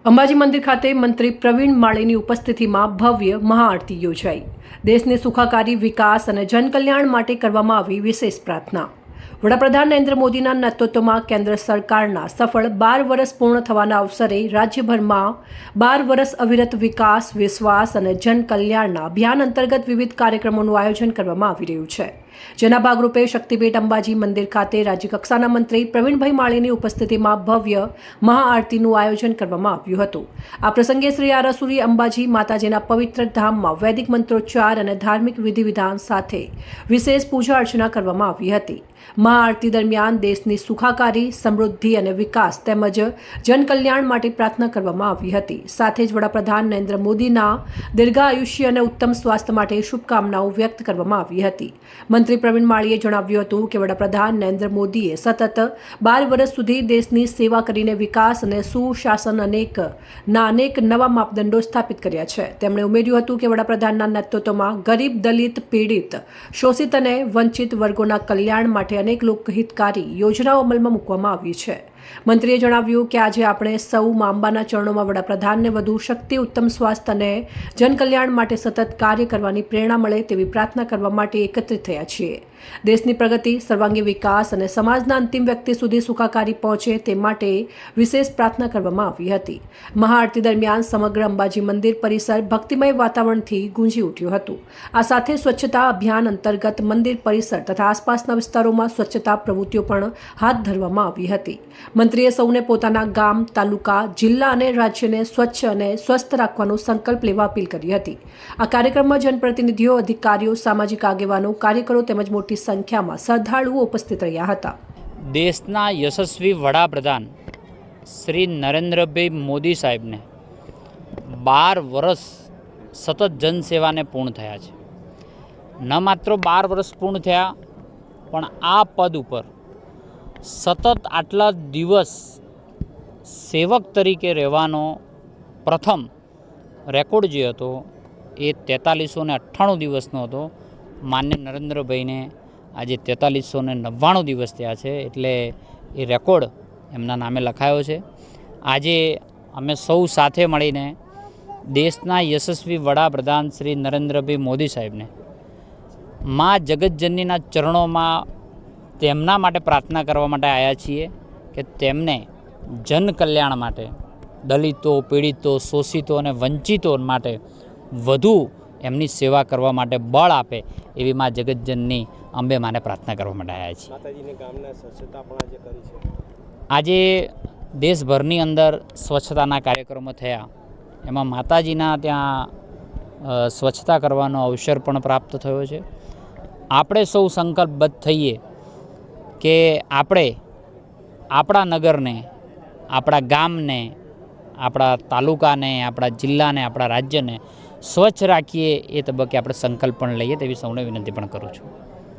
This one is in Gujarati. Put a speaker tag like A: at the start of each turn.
A: અંબાજી મંદિર ખાતે મંત્રી પ્રવીણ માળીની ઉપસ્થિતિમાં ભવ્ય મહાઆરતી યોજાઈ। દેશની સુખાકારી, વિકાસ અને જનકલ્યાણ માટે કરવામાં આવી વિશેષ પ્રાર્થના। વડાપ્રધાન નરેન્દ્ર મોદીના નેતૃત્વમાં કેન્દ્ર સરકારના સફળ 12 વર્ષ પૂર્ણ થવાના અવસરે રાજ્યભરમાં 12 વર્ષ અવિરત વિકાસ, વિશ્વાસ અને જનકલ્યાણના અભિયાન અંતર્ગત વિવિધ કાર્યક્રમોનું આયોજન કરવામાં આવી રહ્યું છે, જેના ભાગરૂપે શક્તિપીઠ અંબાજી મંદિર ખાતે રાજ્યકક્ષાના મંત્રી પ્રવીણભાઈ માળીની ઉપસ્થિતિમાં ભવ્ય મહાઆરતીનું આયોજન કરવામાં આવ્યું હતું। આ પ્રસંગે શ્રી આરાસુરી અંબાજી માતાજીના પવિત્ર ધામમાં વૈદિક મંત્રોચ્ચાર અને ધાર્મિક વિધિ વિધાન સાથે વિશેષ પૂજા અર્ચના કરવામાં આવી હતી। મહાઆરતી દરમિયાન દેશની સુખાકારી, સમૃદ્ધિ અને વિકાસ તેમજ જનકલ્યાણ માટે પ્રાર્થના કરવામાં આવી હતી। સાથે જ વડાપ્રધાન નરેન્દ્ર મોદીના દીર્ઘાયુષ્ય અને ઉત્તમ સ્વાસ્થ્ય માટે શુભકામનાઓ વ્યક્ત કરવામાં આવી હતી। મંત્રી પ્રવીણ માળીએ જણાવ્યું હતું કે વડાપ્રધાન નરેન્દ્ર મોદીએ સતત 12 વર્ષ સુધી દેશની સેવા કરીને વિકાસ અને સુશાસન અનેક નવા માપદંડો સ્થાપિત કર્યા છે। તેમણે ઉમેર્યું હતું કે વડાપ્રધાનના નેતૃત્વમાં ગરીબ, દલિત, પીડિત, શોષિત અને વંચિત વર્ગોના કલ્યાણ માટે અનેક લોકહિતકારી યોજનાઓ અમલમાં મૂકવામાં આવી છે। મંત્રીએ જણાવ્યું કે આજે આપણે સૌ મા અંબાના ચરણોમાં વડાપ્રધાનને વધુ શક્તિ, ઉત્તમ સ્વાસ્થ્ય અને જનકલ્યાણ માટે સતત કાર્ય કરવાની પ્રેરણા મળે તેવી પ્રાર્થના કરવા માટે એકત્રિત થયા છીએ। દેશની પ્રગતિ, સર્વાંગી વિકાસ અને સમાજના અંતિમ વ્યક્તિ સુધી સુખાકારી પહોંચે તે માટે વિશેષ પ્રાર્થના કરવામાં આવી હતી। મહાઆરતી દરમિયાન સમગ્ર અંબાજી મંદિર પરિસર ભક્તિમય વાતાવરણથી ગુંજી ઉઠ્યું હતું। આ સાથે સ્વચ્છતા અભિયાન અંતર્ગત મંદિર પરિસર તથા આસપાસના વિસ્તારોમાં સ્વચ્છતા પ્રવૃત્તિઓ પણ હાથ ધરવામાં આવી હતી। મંત્રીએ સૌને પોતાના ગામ, તાલુકા, જિલ્લા અને રાજ્યને સ્વચ્છ અને સ્વસ્થ રાખવાનો સંકલ્પ લેવા અપીલ કરી હતી। આ કાર્યક્રમમાં જનપ્રતિનિધિઓ, અધિકારીઓ, સામાજિક આગેવાનો, કાર્યકરો તેમજ મોટી સંખ્યામાં શ્રદ્ધાળુઓ ઉપસ્થિત રહ્યા હતા।
B: દેશના યશસ્વી વડાપ્રધાન શ્રી નરેન્દ્રભાઈ મોદી સાહેબને 12 વર્ષ સતત જનસેવાને પૂર્ણ થયા છે। ન માત્ર 12 વર્ષ પૂર્ણ થયા, પણ આ પદ ઉપર સતત આટલા દિવસ સેવક તરીકે રહેવાનો પ્રથમ રેકોર્ડ જે હતો એ 4398 દિવસનો હતો। માન્ય નરેન્દ્રભાઈને આજે 4399 દિવસ થયા છે, એટલે એ રેકોર્ડ એમના નામે લખાયો છે। આજે અમે સૌ સાથે મળીને દેશના યશસ્વી વડાપ્રધાન શ્રી નરેન્દ્રભાઈ મોદી સાહેબને મા જગતજનનીના ચરણોમાં તેમના માટે પ્રાર્થના કરવા માટે આવ્યા છીએ કે તેમને જનકલ્યાણ માટે, દલિતો, પીડિતો, શોષિતો અને વંચિતો માટે વધુ એમની સેવા કરવા માટે બળ આપે એવી મા જગતજનની અંબે માને પ્રાર્થના કરવા માટે આવ્યા છીએ।
C: માતાજીની ગામના સ્વચ્છતા પણ આજે કરી છે।
B: આજે દેશભરની અંદર સ્વચ્છતાના કાર્યક્રમો થયા, એમાં માતાજીના ત્યાં સ્વચ્છતા કરવાનો અવસર પણ પ્રાપ્ત થયો છે। આપણે સૌ સંકલ્પબદ્ધ થઈએ કે આપણે આપણા નગરને, આપણા ગામને, આપણા તાલુકાને, આપણા જિલ્લાને, આપણા રાજ્યને સ્વચ્છ રાખીએ, એ તબક્કે આપણે સંકલ્પ પણ લઈએ તેવી સૌને વિનંતી પણ કરું છું।